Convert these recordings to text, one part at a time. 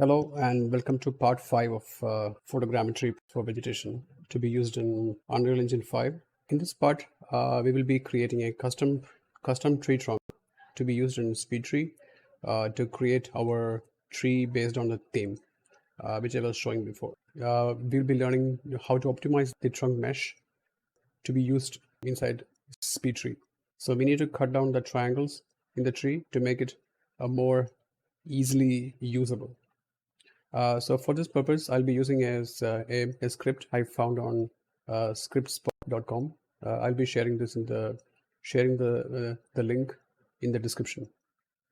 Hello and welcome to part 5 of Photogrammetry for Vegetation to be used in Unreal Engine 5. In this part, we will be creating a custom tree trunk to be used in Speedtree to create our tree based on the theme, which I was showing before. We'll be learning how to optimize the trunk mesh to be used inside Speedtree. So we need to cut down the triangles in the tree to make it more easily usable. So for this purpose, I'll be using a script I found on scriptspot.com. I'll be sharing this in the link in the description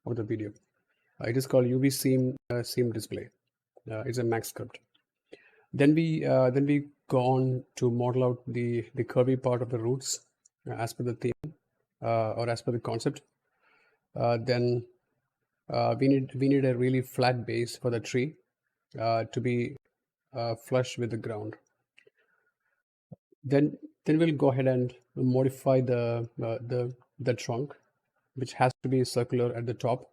of the video. It is called UV seam display. It's a maxscript. Then we go on to model out the curvy part of the roots as per the theme or as per the concept. Then we need a really flat base for the tree to be flush with the ground. Then we'll go ahead and modify the trunk, which has to be circular at the top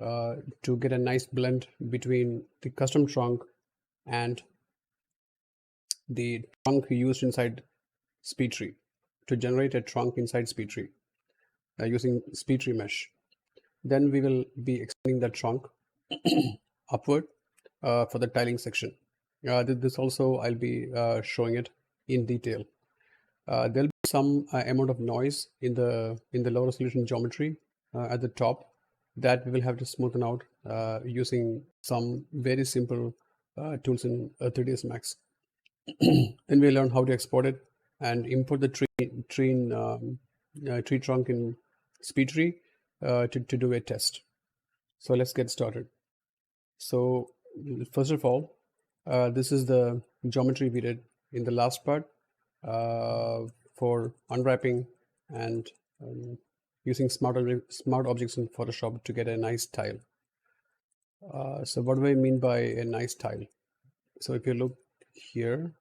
to get a nice blend between the custom trunk and the trunk used inside Speedtree to generate a trunk inside Speedtree using Speedtree mesh. Then we will be extending the trunk upward for the tiling section. This also I'll be showing it in detail. There'll be some amount of noise in the low resolution geometry at the top that we will have to smoothen out using some very simple tools in 3ds Max. Then we learn how to export it and import the tree trunk in Speedtree to do a test. So let's get started. So first of all, this is the geometry we did in the last part for unwrapping and using smart objects in Photoshop to get a nice tile. So what do I mean by a nice tile? So if you look here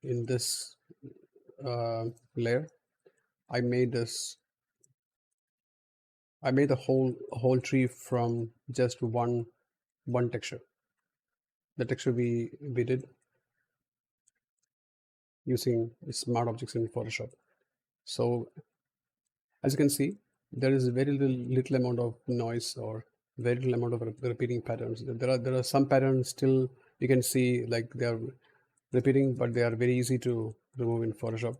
in this layer, I made the whole tree from just one texture. The texture we did using smart objects in Photoshop. So as you can see, there is very little amount of noise or very little amount of repeating patterns. There are some patterns still you can see like they are repeating, but they are very easy to remove in Photoshop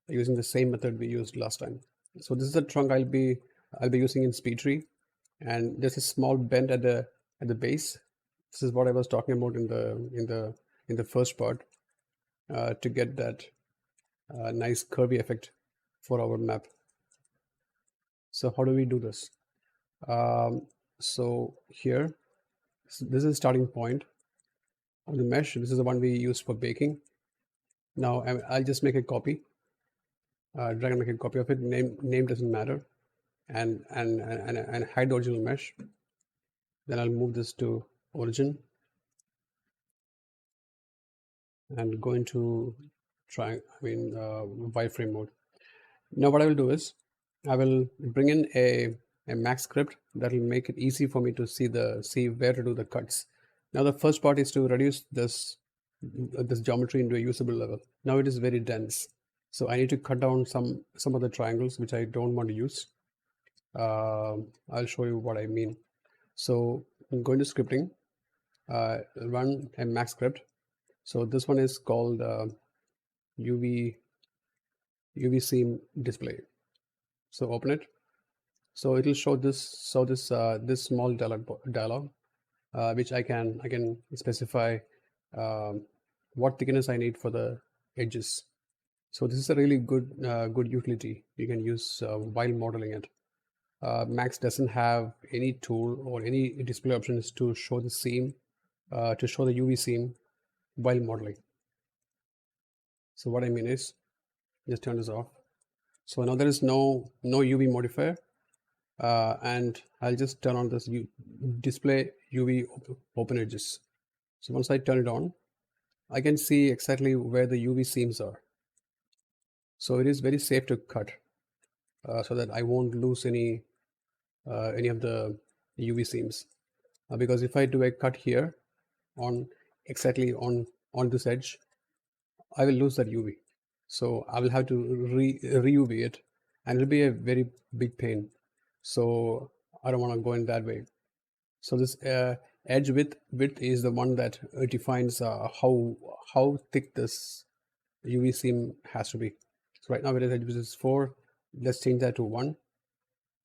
using the same method we used last time. So this is the trunk I'll be using in Speedtree, and there's a small bend at the base. This is what I was talking about in the first part to get that nice curvy effect for our map. So how do we do this? So here, this is starting point of the mesh. This is the one we used for baking. Now I'll just make a copy, drag and make a copy of it. Name doesn't matter, and hide the original mesh. Then I'll move this to origin and go into wireframe mode. Now what I will do is I will bring in a maxscript that will make it easy for me to see where to do the cuts. Now the first part is to reduce this geometry into a usable level. Now it is very dense, so I need to cut down some of the triangles which I don't want to use. I'll show you what I mean. So I'm going to scripting, run a maxscript. So this one is called UV seam display. So open it. So it will show this small dialog, which I can specify what thickness I need for the edges. So this is a really good utility you can use while modeling it. Max doesn't have any tool or any display options to show the seam, to show the UV seam while modeling. So what I mean is, just turn this off. So now there is no UV modifier, and I'll just turn on this display UV open edges. So once I turn it on, I can see exactly where the UV seams are. So it is very safe to cut so that I won't lose any of the UV seams, because if I do a cut here, on exactly on this edge, I will lose that UV. So I will have to re-UV it, and it'll be a very big pain. So I don't want to go in that way. So this edge width is the one that defines how thick this UV seam has to be. So right now it is edge width is 4. Let's change that to 1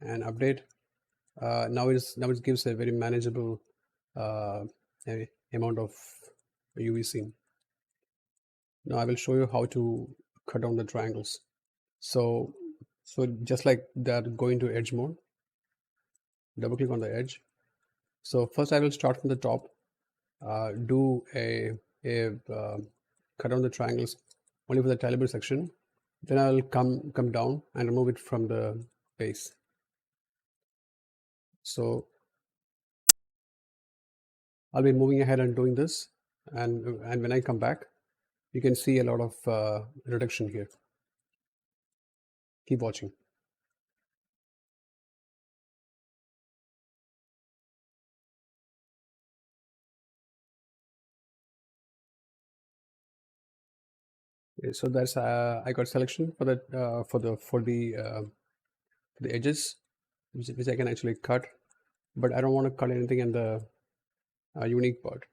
and update. Now it gives a very manageable amount of UV seam. Now I will show you how to cut down the triangles. So just like that, go into edge mode, double click on the edge. So first I will start from the top, do a cut down the triangles only for the caliber section. Then I will come down and remove it from the base. So I'll be moving ahead and doing this, and when I come back, you can see a lot of reduction here. Keep watching. So that's I got selection for that for the edges, which I can actually cut, but I don't want to cut anything in the unique part.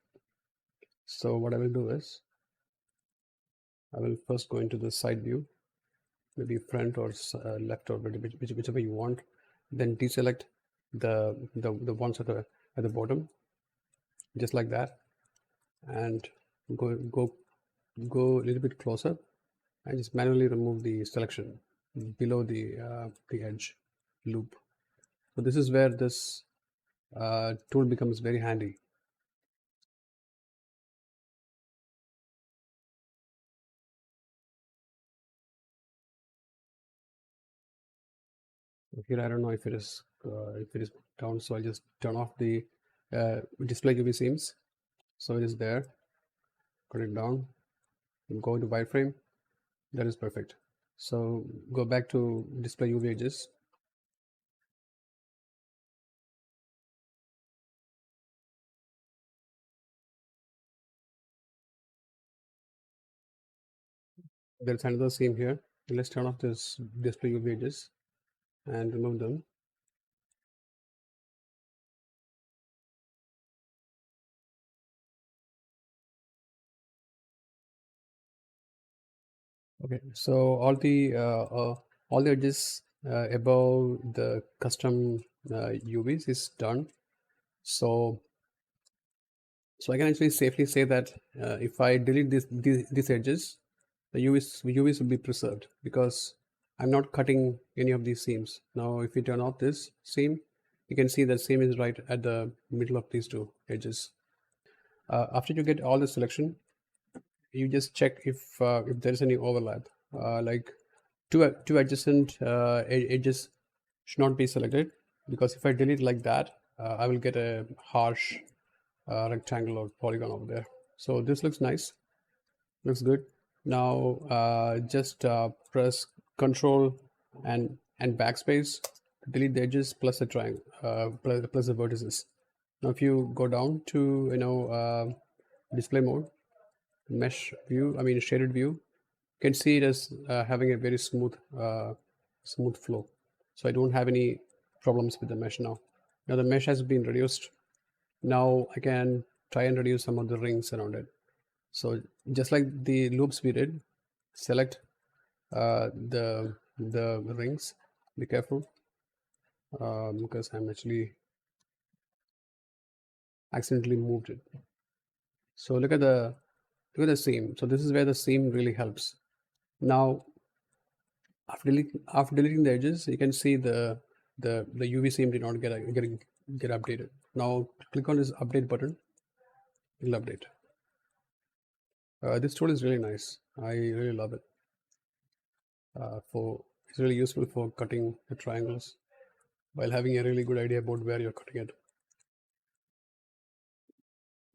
So what I will do is I will first go into the side view, maybe front or left or whichever you want. Then deselect the ones at the bottom, just like that, and go a little bit closer and just manually remove the selection below the edge loop. So this is where this tool becomes very handy. So here I don't know if it is down, so I just turn off the display UV seams. So it is there. Put it down and go to wireframe. That is perfect. So go back to display UV edges. There's another seam here. Let's turn off this display UV edges and remove them. Okay, so all the edges above the custom UVs is done. So I can actually safely say that if I delete these edges, the UVs will be preserved because I'm not cutting any of these seams. Now, if we turn off this seam, you can see that seam is right at the middle of these two edges. After you get all the selection, you just check if there is any overlap, like two adjacent edges should not be selected, because if I delete like that, I will get a harsh rectangle or polygon over there. So this looks nice, looks good. Now just press Control and backspace to delete the edges plus the triangle, plus the vertices. Now if you go down to display mode, mesh view, I mean shaded view, you can see it as having a very smooth flow. So I don't have any problems with the mesh now. Now the mesh has been reduced. Now I can try and reduce some of the rings around it. So just like the loops we did, select the rings. Be careful because I'm actually accidentally moved it. So look at the seam. So this is where the seam really helps. Now after deleting the edges, you can see the UV seam did not get updated. Now click on this update button. It'll update. This tool is really nice. I really love it. It's really useful for cutting the triangles while having a really good idea about where you're cutting it.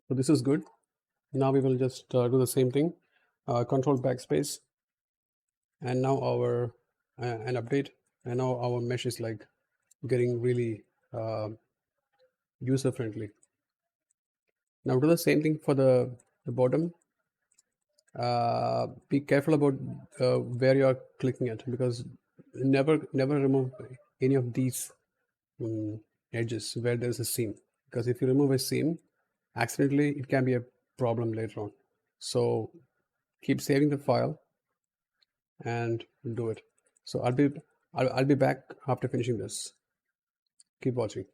So this is good. Now we will just do the same thing. Control backspace, and now our an update, and now our mesh is like getting really user friendly. Now do the same thing for the bottom. Be careful about where you are clicking at, because never remove any of these edges where there's a seam, because if you remove a seam accidentally, it can be a problem later on. So keep saving the file and do it. So I'll be back after finishing this. Keep watching.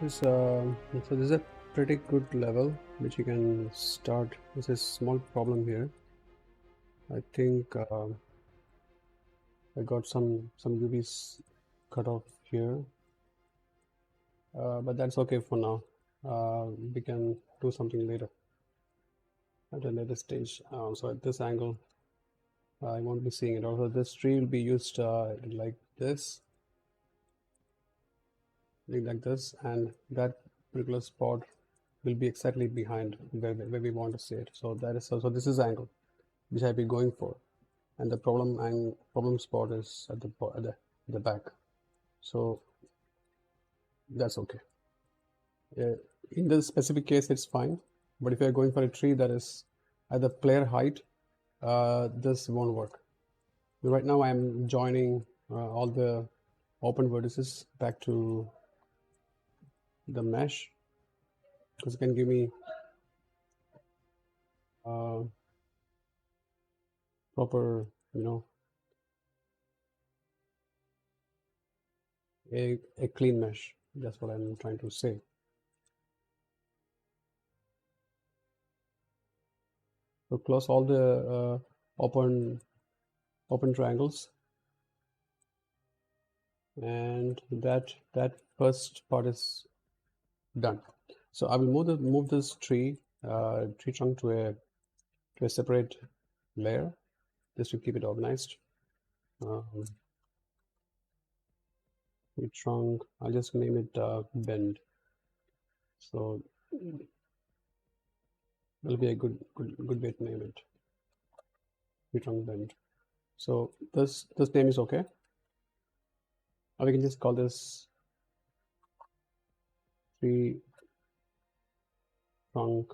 So this is a pretty good level which you can start. There's a small problem here. I think I got some UVs cut off here, but that's okay for now. We can do something later at a later stage. So at this angle, I won't be seeing it. Also, this tree will be used like this, and that particular spot will be exactly behind where we want to see it. So that is so this is the angle which I'll be going for, and the problem spot is at the back. So that's okay. In this specific case, it's fine. But if you're going for a tree that is at the player height, this won't work. Right now, I'm joining all the open vertices back to the mesh, because it can give me proper, a clean mesh. That's what I'm trying to say. So close all the open triangles, and that first part is done. So I will move this tree trunk to a separate layer, just to keep it organized. Tree trunk, I'll just name it bend. So that'll be a good way to name it. Tree trunk bend. So this name is okay. Or we can just call this tree trunk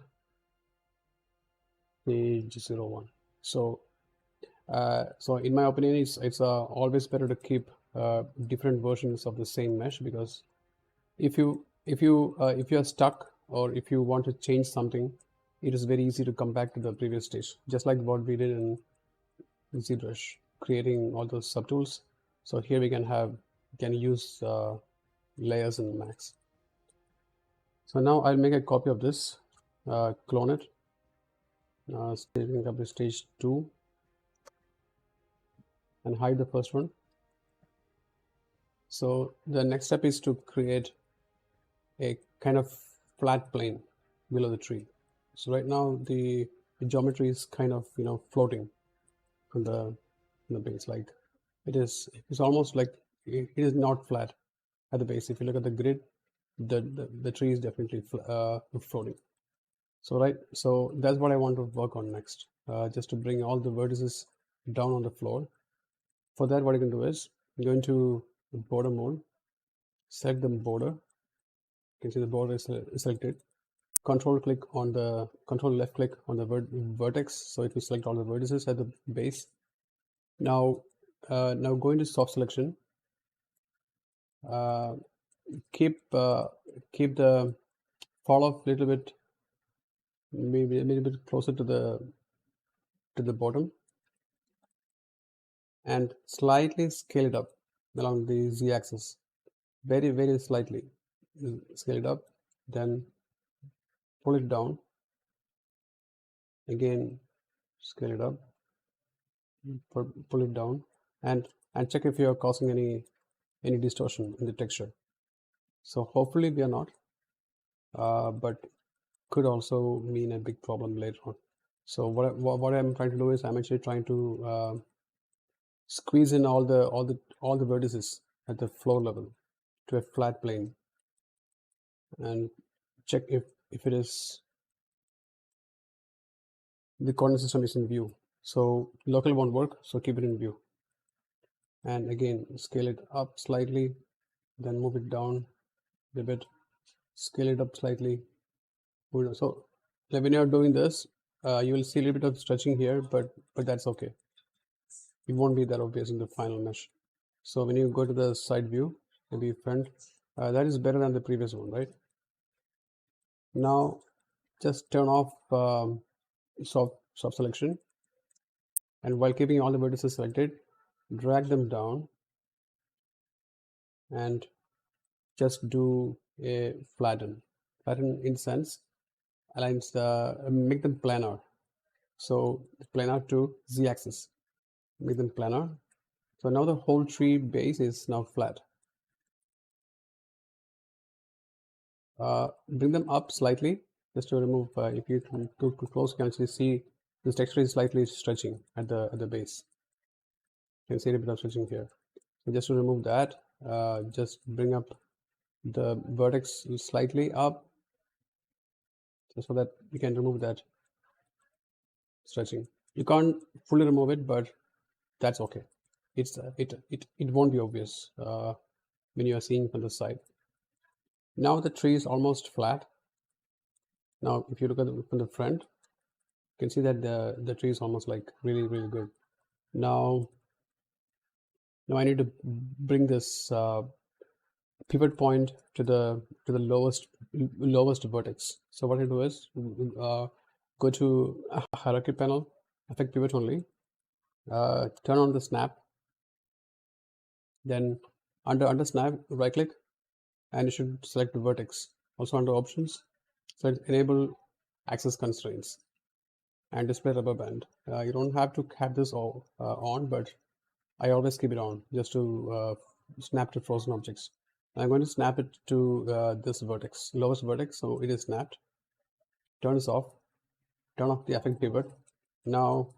page 01. So so in my opinion, it's always better to keep different versions of the same mesh, because if you are stuck, or if you want to change something, it is very easy to come back to the previous stage, just like what we did in ZBrush, creating all those subtools. So here we can use layers in Max. So now I'll make a copy of this, clone it, taking up to stage 2, and hide the first one. So the next step is to create a kind of flat plane below the tree. So right now the geometry is kind of floating on the base, like it's almost like it is not flat at the base. If you look at the grid, the tree is definitely floating. So that's what I want to work on next, just to bring all the vertices down on the floor. For that, what you can do is go into the border mode, select the border. You can see the border is selected. Control left click on the vertex. So it will select all the vertices at the base. Now go into soft selection. Keep the fall off a little bit, maybe a little bit closer to the bottom. and slightly scale it up along the z-axis, very slightly. Scale it up, then pull it down, again scale it up, pull it down, and check if you are causing any distortion in the texture. So hopefully we are not, but could also mean a big problem later on. So what I'm trying to do is I'm actually trying to squeeze in all the vertices at the floor level to a flat plane, and check if it is the coordinate system is in view. So local won't work, so keep it in view, and again scale it up slightly, then move it down a bit, scale it up slightly. So when you're doing this, you will see a little bit of stretching here, but that's okay. It won't be that obvious in the final mesh. So when you go to the side view, maybe front, that is better than the previous one, right? Now just turn off soft selection, and while keeping all the vertices selected, drag them down and just do a flatten in sense, aligns the make them planar. So planar to z-axis, make them planar. So now the whole tree base is now flat. Bring them up slightly just to remove. If you come too close, you can actually see this texture is slightly stretching at the base. You can see a bit of stretching here. So just to remove that, just bring up the vertex slightly up, just so that you can remove that stretching. You can't fully remove it, but that's okay. It won't be obvious when you are seeing from the side. Now the tree is almost flat. Now if you look at from the front, you can see that the tree is almost like really good. Now I need to bring this pivot point to the lowest vertex. So what I do is go to hierarchy panel, effect pivot only, turn on the snap, then under snap right click, and you should select the vertex. Also under options, select enable access constraints and display rubber band. You don't have to have this all on, but I always keep it on just to snap to frozen objects. I'm going to snap it to this vertex, lowest vertex, so it is snapped. Turn this off, turn off the effect pivot. Now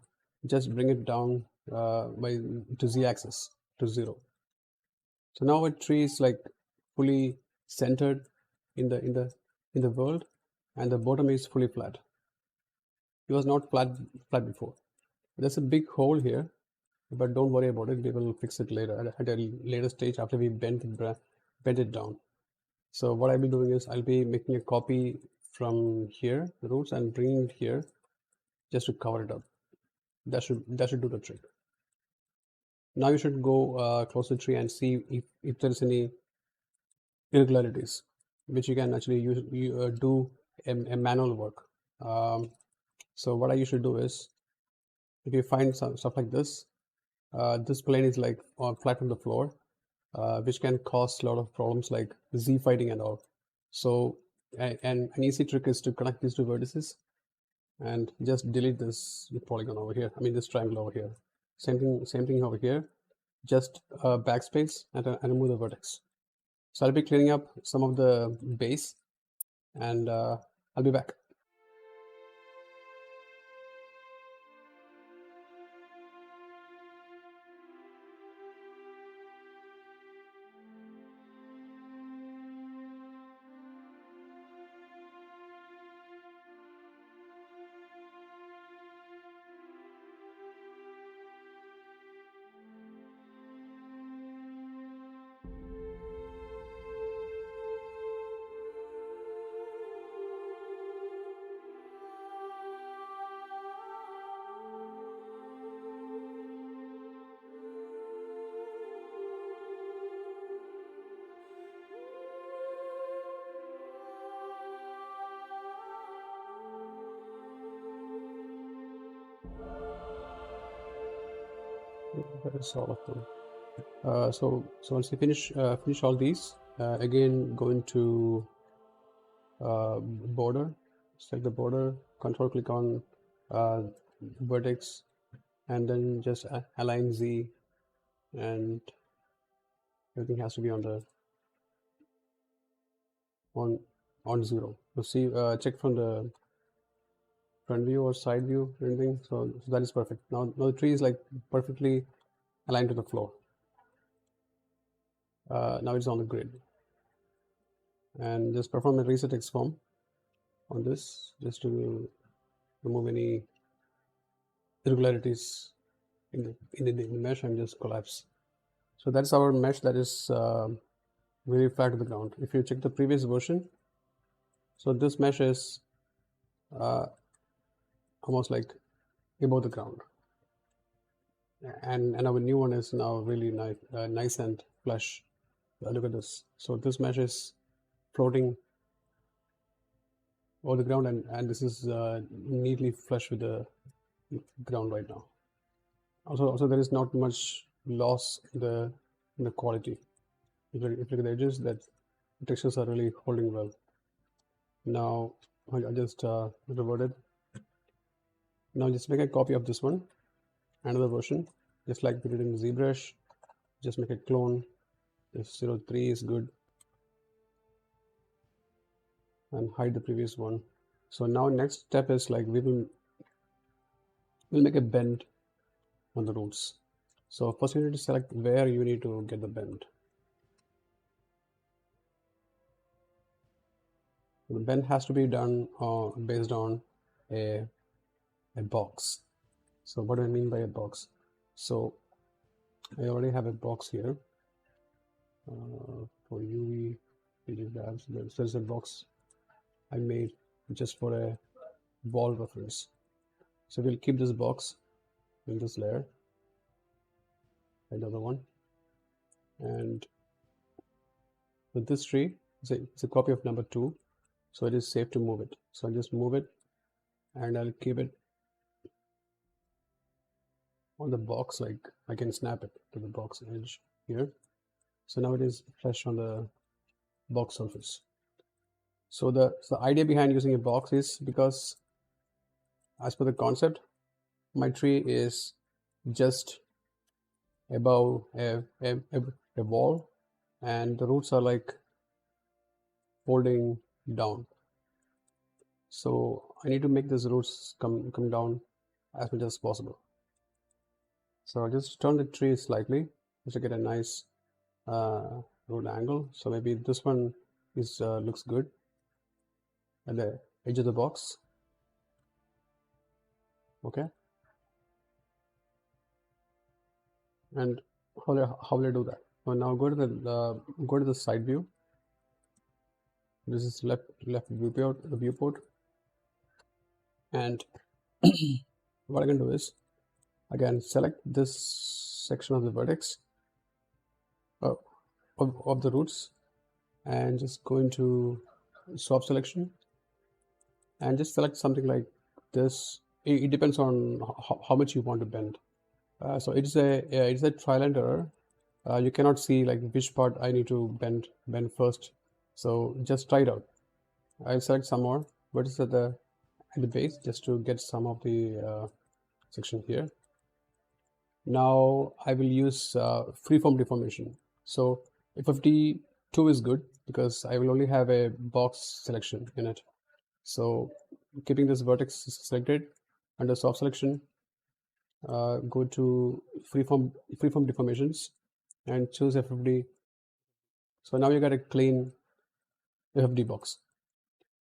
just bring it down to z-axis to 0. So now a tree is like fully centered in the world, and the bottom is fully flat. It was not flat before. There's a big hole here, but don't worry about it. We will fix it later at a later stage after we bend it down. So what I'll be doing is I'll be making a copy from here, the roots, and bringing it here just to cover it up. That should do the trick. Now you should go close to the tree and see if there's any irregularities, which you can actually do a manual work. So what I usually do is, if you find some stuff like this, this plane is like flat on the floor, which can cause a lot of problems like z fighting and all. So an easy trick is to connect these two vertices and just delete this polygon over here. I mean this triangle over here. Same thing over here. Just backspace and remove the vertex. So I'll be cleaning up some of the base, and I'll be back. That is all of them. So once you finish all these, again go into border, select the border, control click on vertex, and then just align Z, and everything has to be on the on 0. So see, check from the front view or side view, anything. So that is perfect. Now the tree is like perfectly aligned to the floor. Now it's on the grid, and just perform a reset XForm on this just to remove any irregularities in the mesh and just collapse. So that's our mesh that is very flat to the ground. If you check the previous version, so this mesh is almost like above the ground, and our new one is now really nice and flush. Look at this. So this mesh is floating over the ground, and this is neatly flush with the ground right now. Also there is not much loss in the quality. If you look at the edges, that the textures are really holding well. Now I just reverted. Now just make a copy of this one, another version, just like we did in ZBrush. Just make a clone. If 03 is good, and hide the previous one. So now next step is like we'll make a bend on the roots. So first you need to select where you need to get the bend. The bend has to be done based on a box. So what do I mean by a box? So I already have a box here for UV labs. There's a box I made just for a wall reference. So we'll keep this box in this layer, another one, and with this tree, it's a copy of number 2, so it is safe to move it. So I'll just move it, and I'll keep it on the box, like I can snap it to the box edge here. So now it is flush on the box surface. So the idea behind using a box is because, as per the concept, my tree is just above a wall, and the roots are like folding down. So I need to make these roots come down as much as possible. So I'll just turn the tree slightly just to get a nice root angle. So maybe this one is looks good at the edge of the box. Okay. And how will I do that? Well, now go to the side view. This is left viewport, and what I can do is again select this section of the vertex of the roots, and just go into swap selection, and just select something like this. It depends on how much you want to bend. So it's a trial and error. You cannot see like which part I need to bend first. So just try it out. I'll select some more vertices at the base just to get some of the section here. Now I will use freeform deformation. So 52 is good because I will only have a box selection in it. So keeping this vertex selected, under soft selection, go to freeform deformations and choose FFD. So now you got a clean FFD box.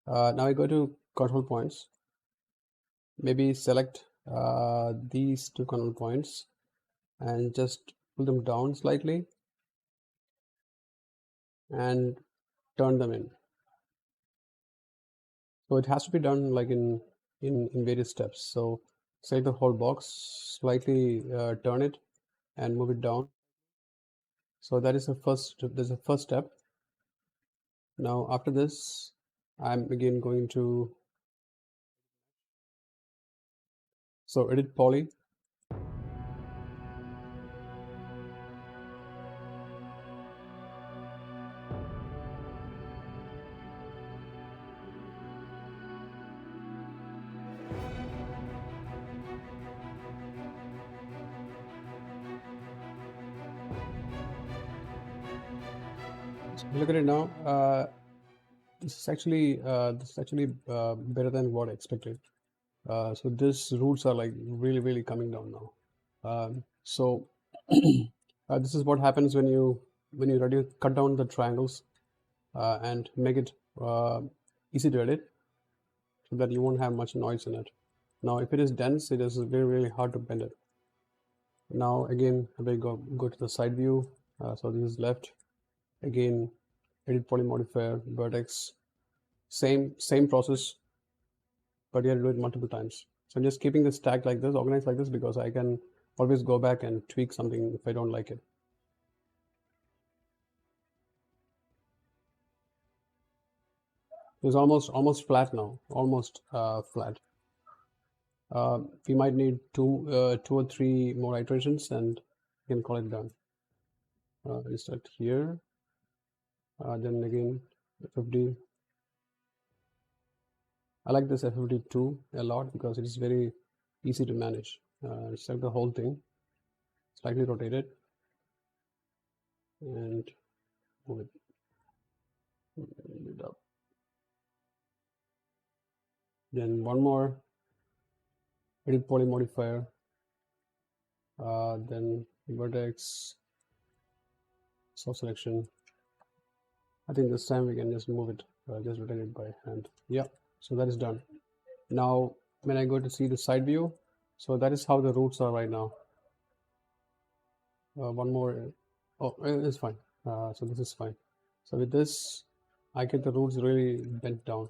Now I go to control points, maybe select these 2 control points and just pull them down slightly and turn them in. So it has to be done like in various steps. So select the whole box, slightly turn it and move it down. So that is the first step. Now after this, I'm again going to edit poly, Look at it now. This is actually better than what I expected. So these roots are like really coming down now. So this is what happens when you cut down the triangles and make it easy to edit, so that you won't have much noise in it. Now, if it is dense, it is really hard to bend it. Now again, we go to the side view. So this is left. Again, edit poly modifier, vertex, same process, but you have to do it multiple times. So I'm just keeping this stack like this, organized like this, because I can always go back and tweak something if I don't like it. It's almost flat now, almost flat. We might need two or three more iterations, and we can call it done. We start here, then again FFD. I like this FFD2 a lot because it is very easy to manage. Select the whole thing, slightly rotate it, and move it up. Then one more edit poly modifier, then vertex, soft selection. I think this time we can just move it, just rotate it by hand. Yeah, so that is done. Now when I go to see the side view, so that is how the roots are right now. One more. Oh, it's fine. So this is fine. So with this, I get the roots really bent down.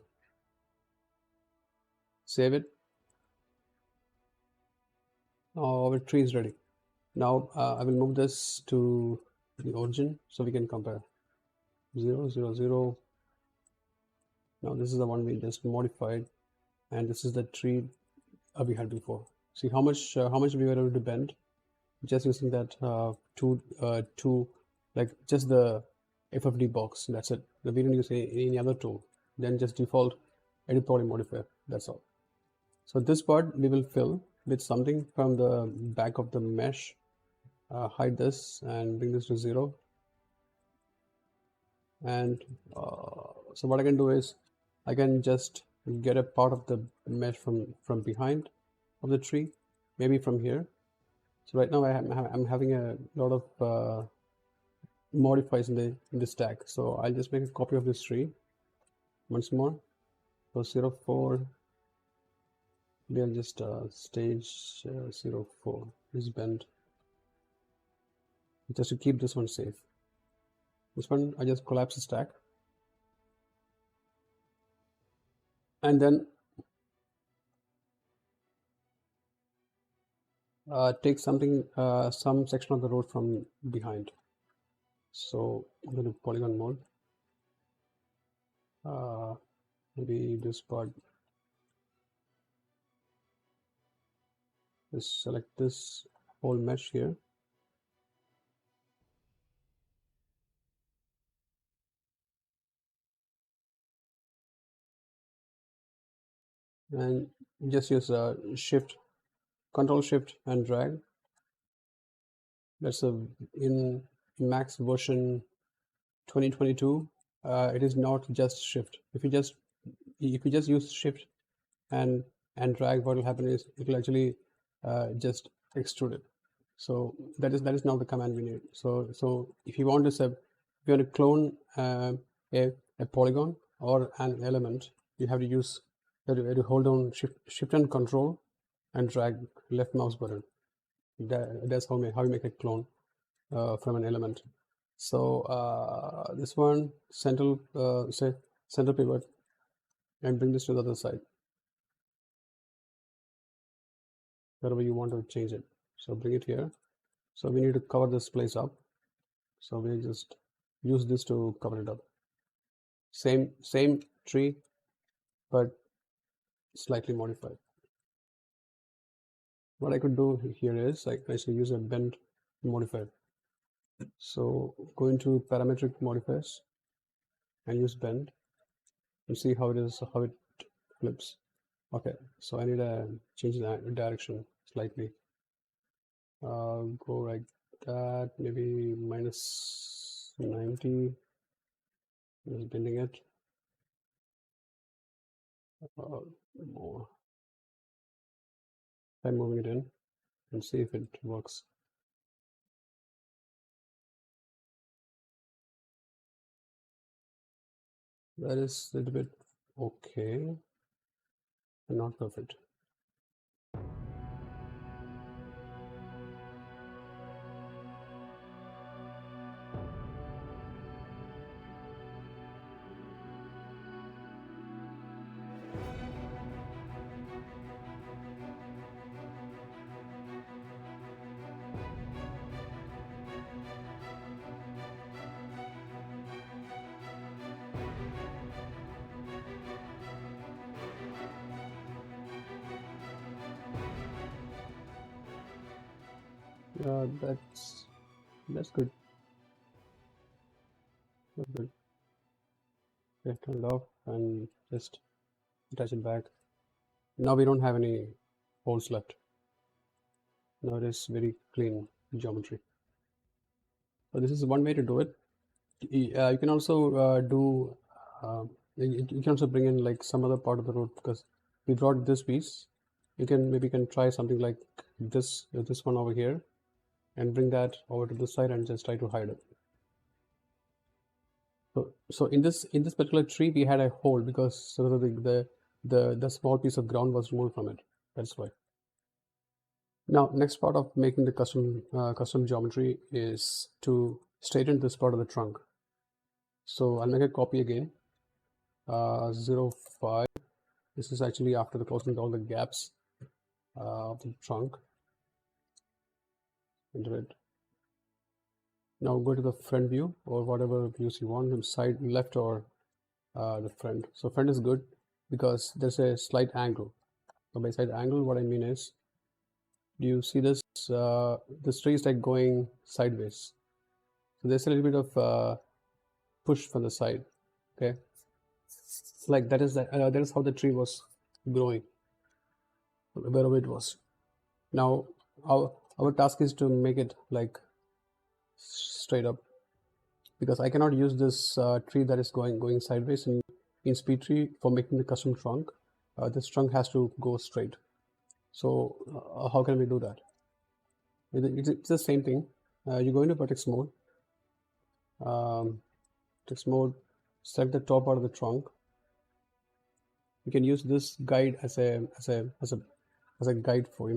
Save it. Now our tree is ready. Now I will move this to the origin so we can compare. 0, 0, 0. Now this is the one we just modified, and this is the tree we had before. See how much we were able to bend just using that two, like just the FFD box. That's it. We didn't use any other tool. Then just default edit poly modifier. That's all. So this part we will fill with something from the back of the mesh. Hide this and bring this to 0. And so what I can do is I can just get a part of the mesh from behind of the tree, maybe from here. So right now I'm having a lot of modifiers in the stack. So I'll just make a copy of this tree once more. So 04, we'll just stage 04 is bend, just to keep this one safe. This one I just collapse the stack, and then take something, some section of the road from behind. So I'm going to polygon mode. Maybe this part. Just select this whole mesh here. And just use Control Shift and drag. That's in Max version 2022. It is not just Shift. If you just use Shift and drag, what will happen is it will actually just extrude it. So that is now the command we need. So if you want to clone a polygon or an element, you have to use hold down shift and control and drag left mouse button. That's how you make a clone from an element. So this one central center pivot, and bring this to the other side wherever you want to change it. So bring it here. So we need to cover this place up. So we just use this to cover it up. Same tree, but slightly modified. What I could do here is I should use a bend modifier. So go into parametric modifiers and use bend and see how it flips. Okay, so I need to change the direction slightly. Go like that, maybe minus 90. Just bending it more. Try moving it in and see if it works. That is a little bit okay, but not perfect. That's good. That's good. Okay, turn it off and just attach it back. Now we don't have any holes left. Now it is very clean geometry. So this is one way to do it. You can also do. You can also bring in like some other part of the road, because we brought this piece. You can maybe try something like this one over here, and bring that over to this side and just try to hide it. So in this particular tree we had a hole because the small piece of ground was removed from it. That's why. Now next part of making the custom geometry is to straighten this part of the trunk. So I'll make a copy again. 0.5. This is actually after the closing all the gaps of the trunk. Enter it. Now go to the front view or whatever views you want, side, left, or the front. So front is good because there's a slight angle. So by side angle, what I mean is, do you see this? This tree is like going sideways. So there's a little bit of push from the side. Okay, like that is how the tree was growing, wherever it was. Now our task is to make it like straight up, because I cannot use this tree that is going sideways in Speedtree for making the custom trunk. This trunk has to go straight. So how can we do that? It's the same thing. You go into vertex mode. Vertex mode. Select the top part of the trunk. You can use this guide as a guide for,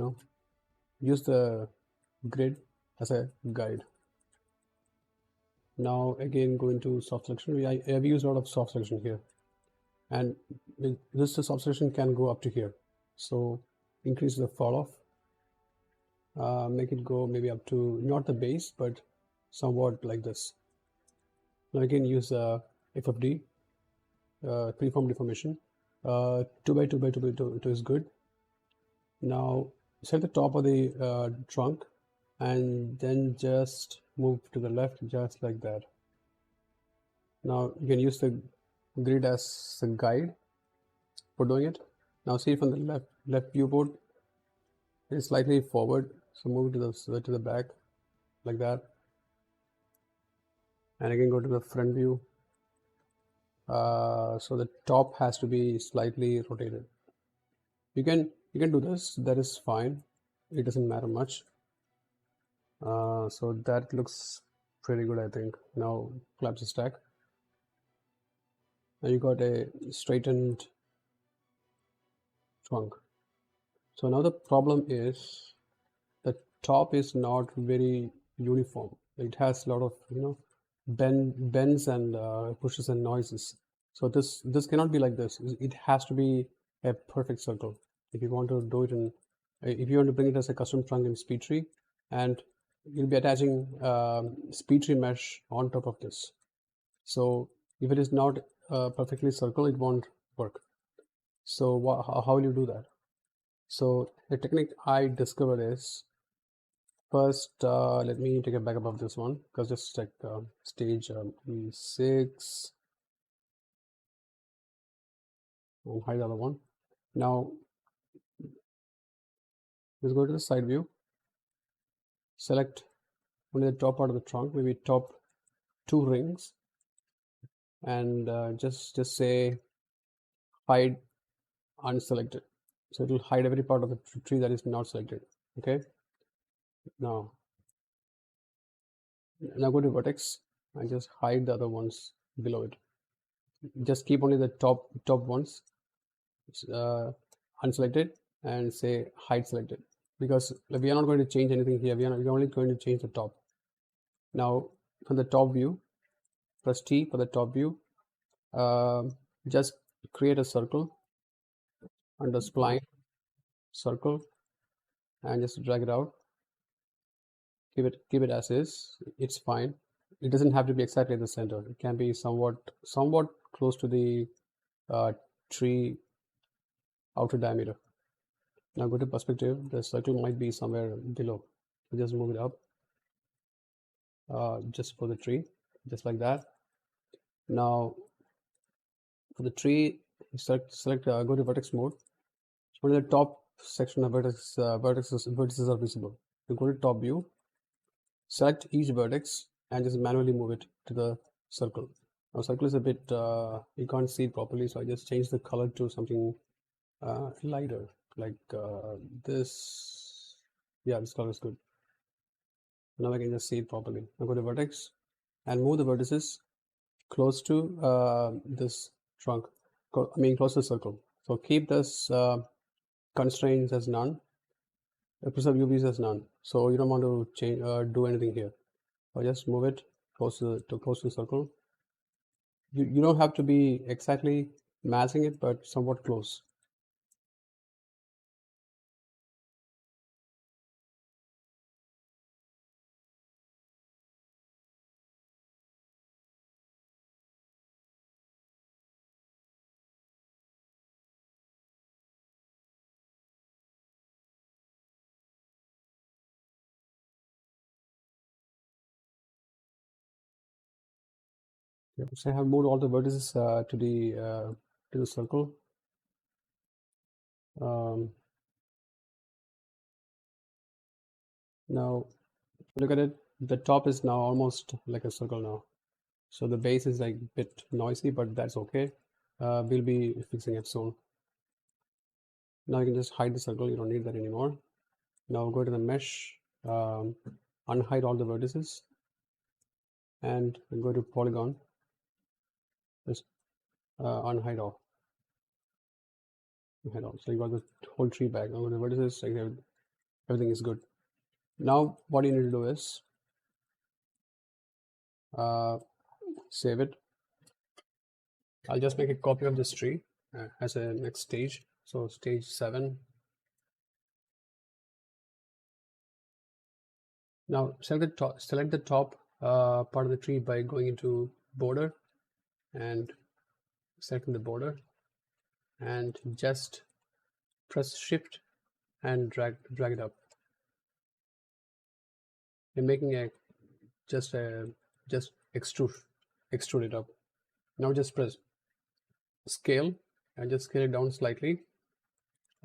use the grid as a guide. Now again go into soft selection. I have used a lot of soft selection here, and this soft selection can go up to here. So increase the fall off, make it go maybe up to not the base but somewhat like this. Now again use FFD, freeform deformation. 2 by 2 by 2 by 2 is good. Now set the top of the trunk and then just move to the left, just like that. Now you can use the grid as a guide for doing it. Now see, from the left viewport, it's slightly forward, so move to the back like that, and again go to the front view. So the top has to be slightly rotated. You can do this. That is fine. It doesn't matter much. So that looks pretty good, I think. Now collapse the stack. Now you got a straightened trunk. So now the problem is the top is not very uniform. It has a lot of bends and pushes and noises. So this cannot be like this. It has to be a perfect circle if you want to do it in. If you want to bring it as a custom trunk in Speedtree, and you'll be attaching Speedtree mesh on top of this. So if it is not perfectly circle, it won't work. So how will you do that? So the technique I discovered is, first let me take it back above this one, because just like stage E6 and hide the other one. Now let's go to the side view, select only the top part of the trunk, maybe top 2 rings, and just say hide unselected. So it will hide every part of the tree that is not selected. Okay. Now go to vertex and just hide the other ones below it. Just keep only the top ones unselected and say hide selected, because we are not going to change anything here. We're only going to change the top. Now from the top view, press T for the top view. Just create a circle under spline circle and just drag it out. Keep it as is. It's fine. It doesn't have to be exactly at the center. It can be somewhat close to the tree outer diameter. Now go to perspective. The circle might be somewhere below. So just move it up just for the tree, just like that. Now for the tree, select go to vertex mode. Only the top section of vertices are visible. You go to top view, select each vertex and just manually move it to the circle. Now circle is a bit you can't see it properly, so I just changed the color to something lighter, like this. Yeah, this color is good. Now I can just see it properly. Now go to vertex and move the vertices close to this trunk. Close to the circle. So keep this constraints as none. Preserve UVs as none. So you don't want to change do anything here. Or just move it close to the circle. You don't have to be exactly matching it, but somewhat close. So I have moved all the vertices to the circle. Now look at it. The top is now almost like a circle now. So the base is like a bit noisy, but that's okay. We'll be fixing it soon. Now you can just hide the circle. You don't need that anymore. Now go to the mesh, unhide all the vertices, and go to polygon. Just unhide all. So you got the whole tree back. Now the vertices, everything is good. Now what you need to do is save it. I'll just make a copy of this tree as a next stage. So stage 7. Now select the top part of the tree by going into border and selecting the border, and just press shift and drag it up. You're making a just extrude it up. Now just press scale and just scale it down slightly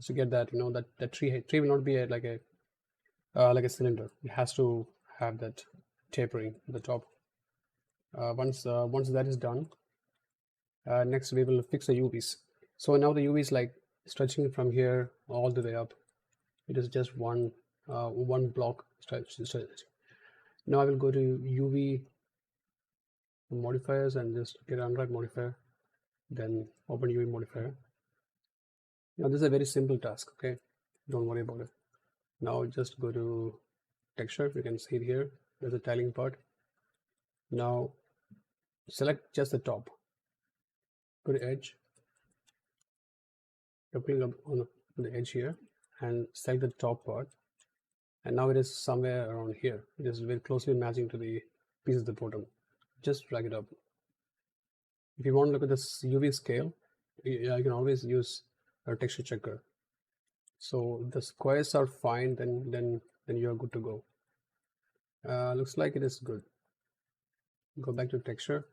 to get that, that the tree will not be like a cylinder. It has to have that tapering at the top. Once that is done, next we will fix the UVs. So now the UV is like stretching from here all the way up. It is just one block stretch. Now I will go to UV modifiers and just get unwrap modifier, then open UV modifier. Now this is a very simple task, okay? Don't worry about it. Now just go to texture. You can see it here. There's a tiling part. Now select just the top. Go to edge. Opening up on the edge here and select the top part. And now it is somewhere around here. It is very closely matching to the piece at the bottom. Just drag it up. If you want to look at this UV scale, you can always use a texture checker. So the squares are fine, then you are good to go. Looks like it is good. Go back to texture.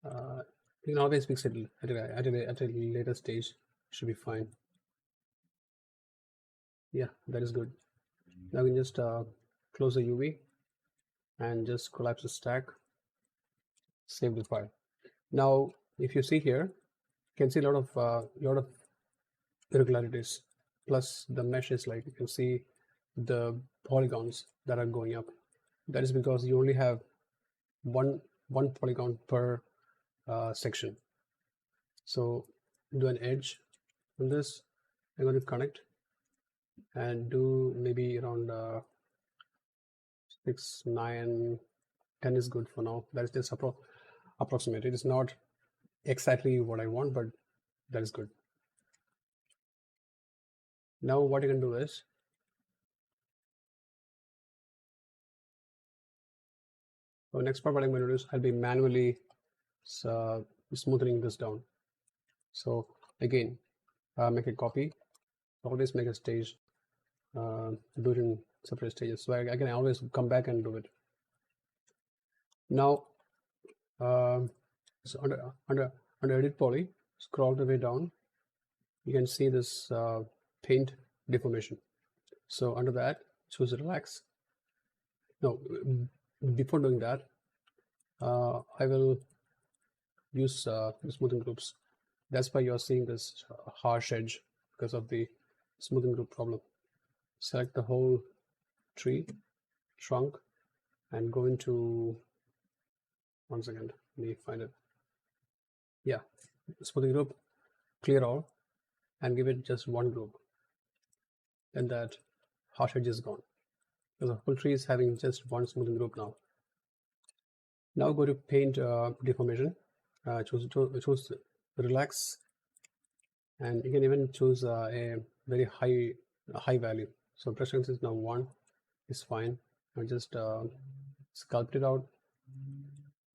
You can always fix it at a later stage. Should be fine. Yeah, that is good. Now we can just close the UV and just collapse the stack. Save the file. Now, if you see here, you can see a lot of irregularities. Plus, the mesh is like, you can see the polygons that are going up. That is because you only have one polygon per section. So do an edge on this. I'm going to connect and do maybe around 6, 9, 10 is good for now. That is just approximate. It is not exactly what I want, but that is good. Now what you can do is, so next part what I'm going to do is I'll be manually smoothing this down. So again, make a copy, always make a stage, do it in separate stages, so I can always come back and do it. Now so under edit poly, scroll the way down, you can see this paint deformation. So under that, choose relax. No, before doing that, I will use smoothing groups. That's why you're seeing this harsh edge, because of the smoothing group problem. Select the whole tree trunk and go into, one second, let me find it. Yeah, smoothing group, clear all, and give it just one group. Then that harsh edge is gone. So the whole tree is having just one smoothing group now. Now go to paint deformation. Choose relax, and you can even choose a very high value. So brush strength is now 1, is fine. And just sculpt it out.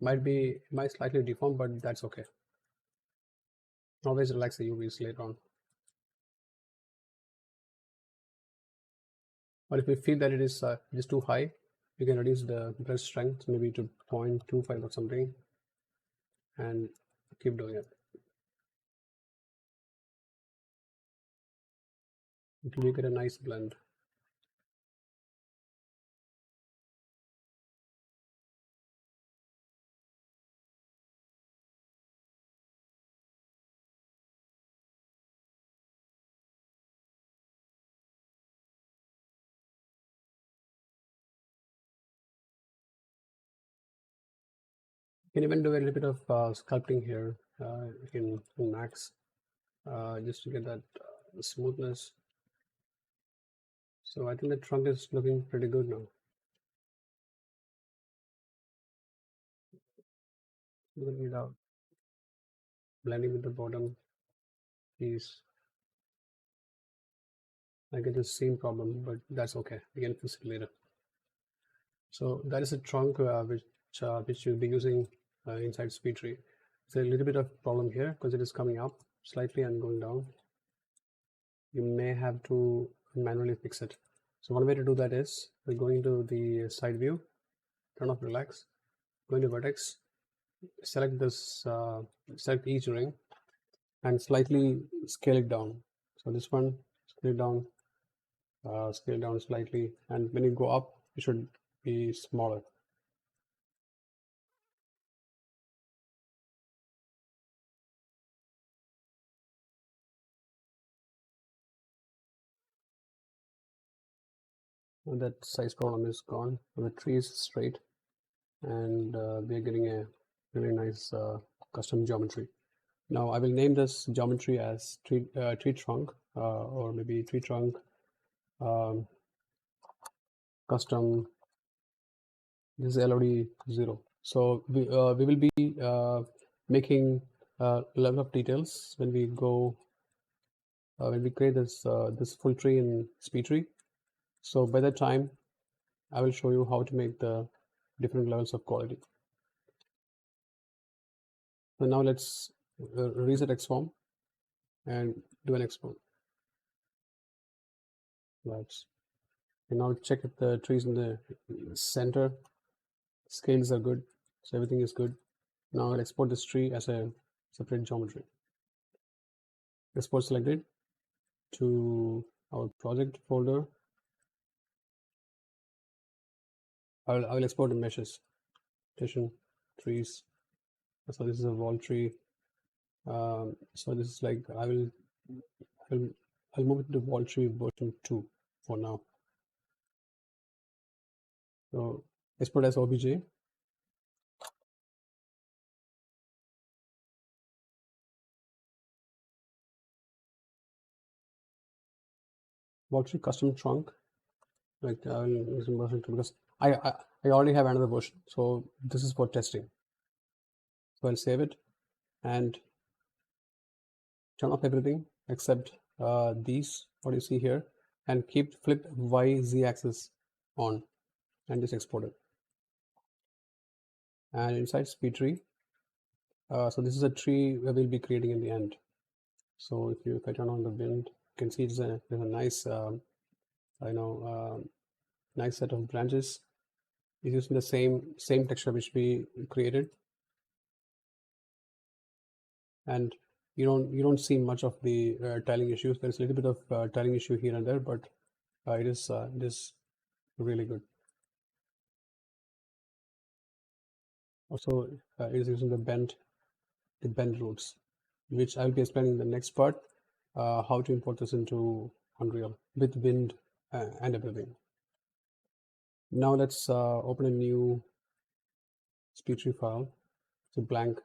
Might slightly deform, but that's okay. Always relax the UVs later on. Or if you feel that it is too high, you can reduce the brush strength maybe to 0.25 or something, and keep doing it. Until you get a nice blend. You can even do a little bit of sculpting here in Max, just to get that smoothness. So I think the trunk is looking pretty good now. Smoothing it out, blending with the bottom piece. I get the same problem, but that's okay. We can fix it later. So that is a trunk which you'll be using inside Speedtree. There's a little bit of problem here because it is coming up slightly and going down. You may have to manually fix it. So one way to do that is by going to the side view, turn off relax, go into vertex, select this, select each ring, and slightly scale it down. So this one, scale it down slightly, and when you go up, it should be smaller. And that size problem is gone. The tree is straight, and we are getting a really nice custom geometry. Now I will name this geometry as tree trunk, or maybe tree trunk custom. This is LOD 0. So we will be making a level of details when we go when we create this this full tree in Speedtree. So by that time, I will show you how to make the different levels of quality. So now let's reset XForm and do an export. Right. And now check if the trees in the center scales are good. So everything is good. Now I'll export this tree as a separate geometry. Export selected to our project folder. I will export the meshes, vegetation, trees, So this is a wall tree. So this is like I'll move it to wall tree version 2 for now. So export as obj. Wall tree custom trunk. Like I'll use version 2 because I already have another version. So this is for testing. So I'll save it and turn off everything except these, what you see here, and keep flip YZ axis on and just export it. And inside Speedtree, so this is a tree we will be creating in the end. So if I turn on the wind, you can see there's a nice nice set of branches. It's using the same texture which we created, and you don't see much of the tiling issues. There's a little bit of tiling issue here and there, but it is really good. Also, it is using the bend roots, which I'll be explaining in the next part, how to import this into Unreal with wind and everything. Now let's open a new Speedtree file. It's a blank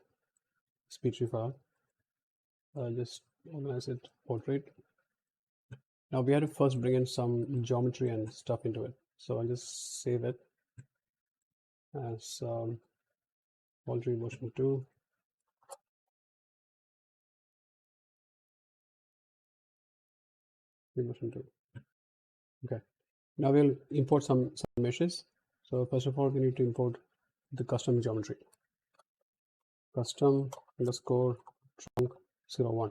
Speedtree file. Just organize it, portrait. Now we have to first bring in some geometry and stuff into it. So I'll just save it as Poultry version 2. Version 2. Okay. Now we'll import some meshes. So first of all, we need to import the custom geometry. Custom underscore trunk 01.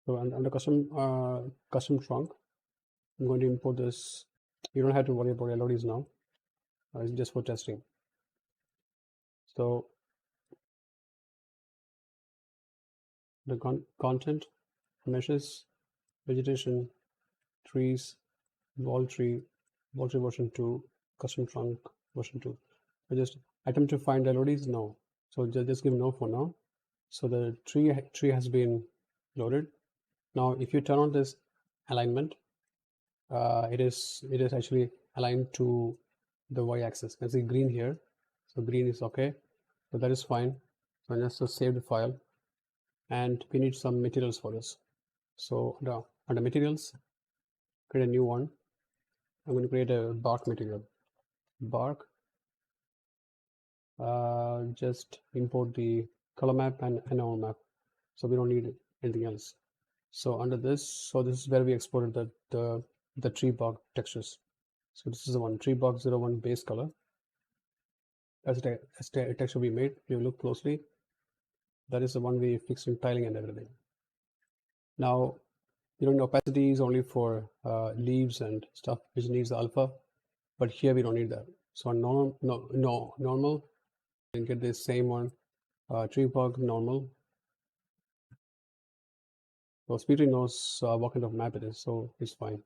So under custom trunk, I'm going to import this. You don't have to worry about LODs now. It's just for testing. So the content, meshes, vegetation, trees, wall tree version 2, custom trunk version 2. I just attempt to find LODs now. So just give no for now. So the tree has been loaded. Now if you turn on this alignment, it is actually aligned to the y-axis. You can see green here. So green is okay. So that is fine. So I just save the file, and we need some materials for this. So under materials, create a new one. I'm going to create a bark material. Bark. Just import the color map and normal map. So we don't need anything else. So under this, so this is where we exported the tree bark textures. So this is the one, tree bark 01 base color. That's a texture we made. If you look closely, that is the one we fixed in tiling and everything. Now, opacity is only for leaves and stuff which needs alpha, but here we don't need that. So on normal, you can get the same one, tree bark normal. So Speedtree knows what kind of map it is, so it's fine.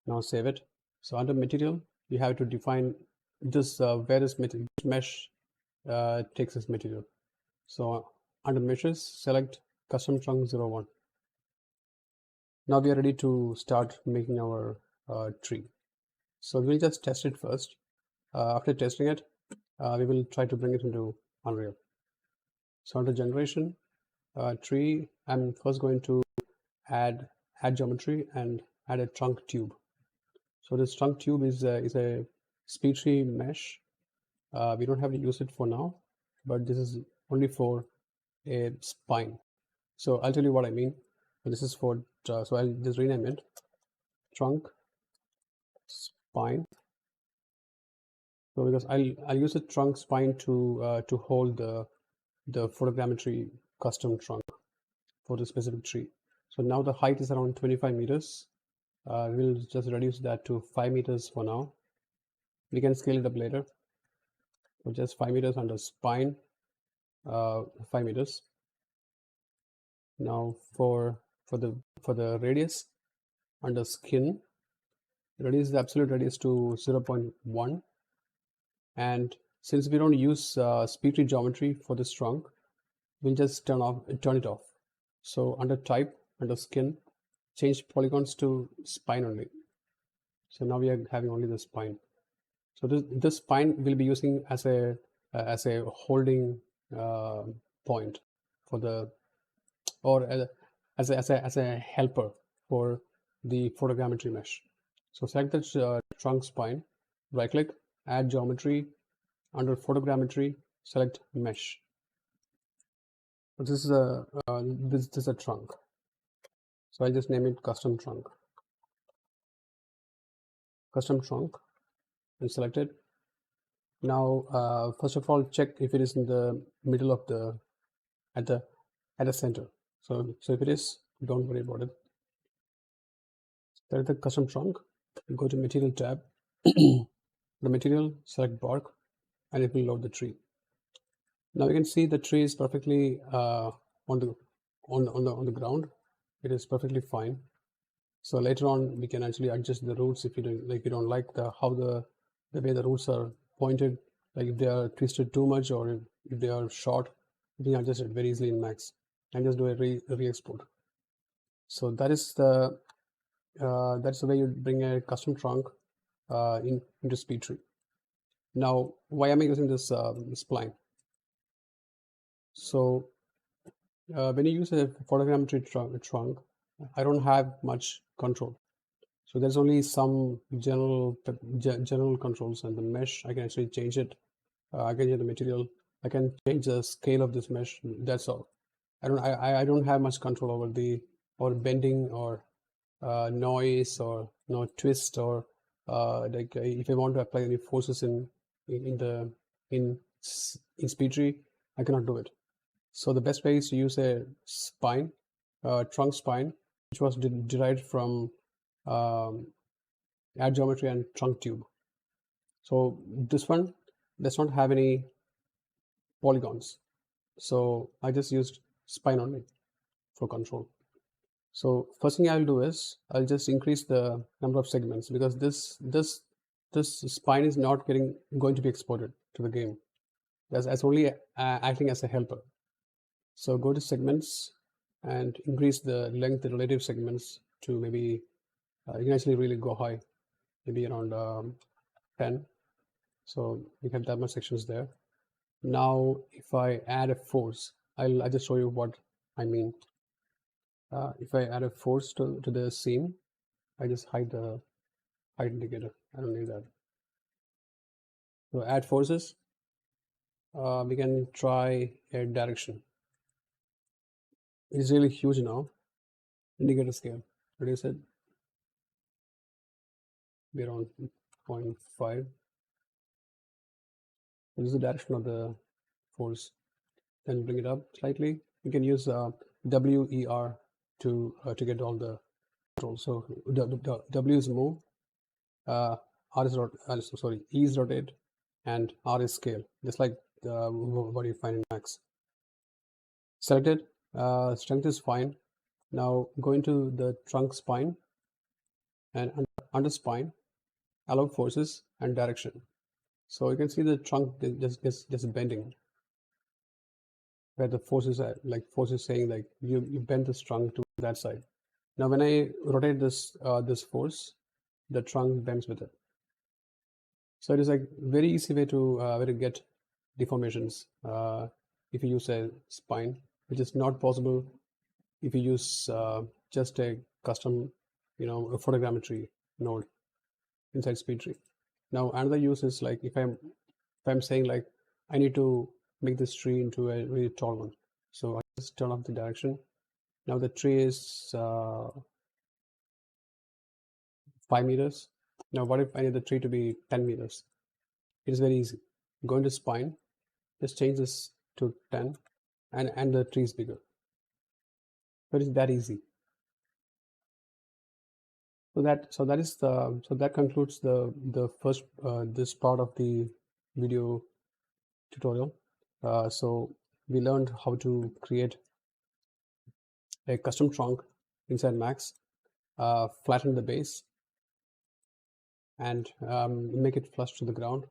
Now save it. So under material, you have to define this where this mesh takes this material. So under meshes, select custom trunk 01. Now we are ready to start making our tree. So we'll just test it first. After testing it, we will try to bring it into Unreal. So under generation, tree, I'm first going to add geometry and add a trunk tube. So this trunk tube is a Speedtree mesh. We don't have to use it for now, but this is only for a spine. So I'll tell you what I mean. This is for, so I'll just rename it trunk spine. So because I'll use the trunk spine to hold the photogrammetry custom trunk for the specific tree. So now the height is around 25 meters. We'll just reduce that to 5 meters for now. We can scale it up later. So just 5 meters under spine, 5 meters. Now for the radius under skin, reduce the absolute radius to 0.1, and since we don't use Speedtree geometry for this trunk, we'll just turn it off. So under type, under skin, change polygons to spine only. So now we are having only the spine. So this spine will be using as a holding point for the, or as a helper for the photogrammetry mesh. So select the trunk spine, right click, add geometry, under photogrammetry, select mesh. So this is a trunk. So I'll just name it custom trunk, and select it. Now, first of all, check if it is in the middle of the at the center. So if it is, don't worry about it. Select the custom trunk, go to material tab, the material, select bark, and it will load the tree. Now you can see the tree is perfectly on the ground. It is perfectly fine. So later on we can actually adjust the roots if you don't like how the way the roots are pointed, like if they are twisted too much or if they are short, you can adjust it very easily in Max and just do a re-export. So that's the way you bring a custom trunk into Speedtree. Now, why am I using this spline? So when you use a photogrammetry trunk, I don't have much control. So there's only some general controls, and the mesh I can actually change it. I can change the material. I can change the scale of this mesh. That's all. I don't have much control over the bending or noise or twist or like if I want to apply any forces in Speedtree, I cannot do it. So the best way is to use a spine, trunk spine, which was derived from add geometry and trunk tube. So this one does not have any polygons, so I just used spine only for control. So first thing I'll do is I'll just increase the number of segments, because this spine is not going to be exported to the game. That's only acting as a helper. So go to segments and increase the length, the relative segments to maybe you can actually really go high, maybe around 10. So we have that much sections there. Now if I add a force, I'll just show you what I mean. If I add a force to the seam, I just hide the height indicator. I don't need that. So add forces. We can try a direction. It's really huge now. Indicator scale, reduce it. Be around 0.5. This is the direction of the force. Then bring it up slightly. You can use WER to get all the controls. So W is move, R is E is rotate, and R is scale, just like what you find in Max. Selected. Strength is fine. Now go into the trunk spine, and under spine, allow forces and direction. So you can see the trunk just bending, where the forces are, like forces saying like you bend this trunk to that side. Now when I rotate this force, the trunk bends with it. So it is like very easy way to get deformations if you use a spine, which is not possible if you use just a custom, a photogrammetry node inside Speedtree. Now another use is like if I'm saying like I need to make this tree into a really tall one, so I just turn off the direction. Now the tree is 5 meters. Now what if I need the tree to be 10 meters? It is very easy. Go into spine, just change this to 10, and the tree is bigger. So it is that easy. So that concludes the first this part of the video tutorial. So we learned how to create a custom trunk inside Max, flatten the base, and make it flush to the ground.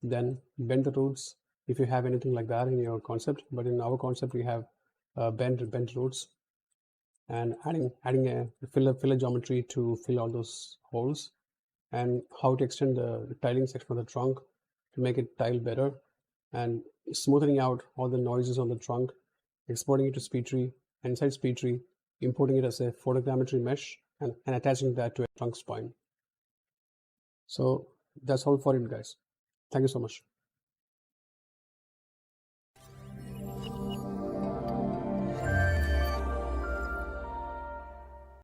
then bend the roots if you have anything like that in your concept. But in our concept, we have bent roots, and adding a filler geometry to fill all those holes, and how to extend the tiling section of the trunk to make it tile better, and smoothing out all the noises on the trunk, exporting it to Speedtree, and inside Speedtree, importing it as a photogrammetry mesh and attaching that to a trunk spine. So that's all for it, guys. Thank you so much.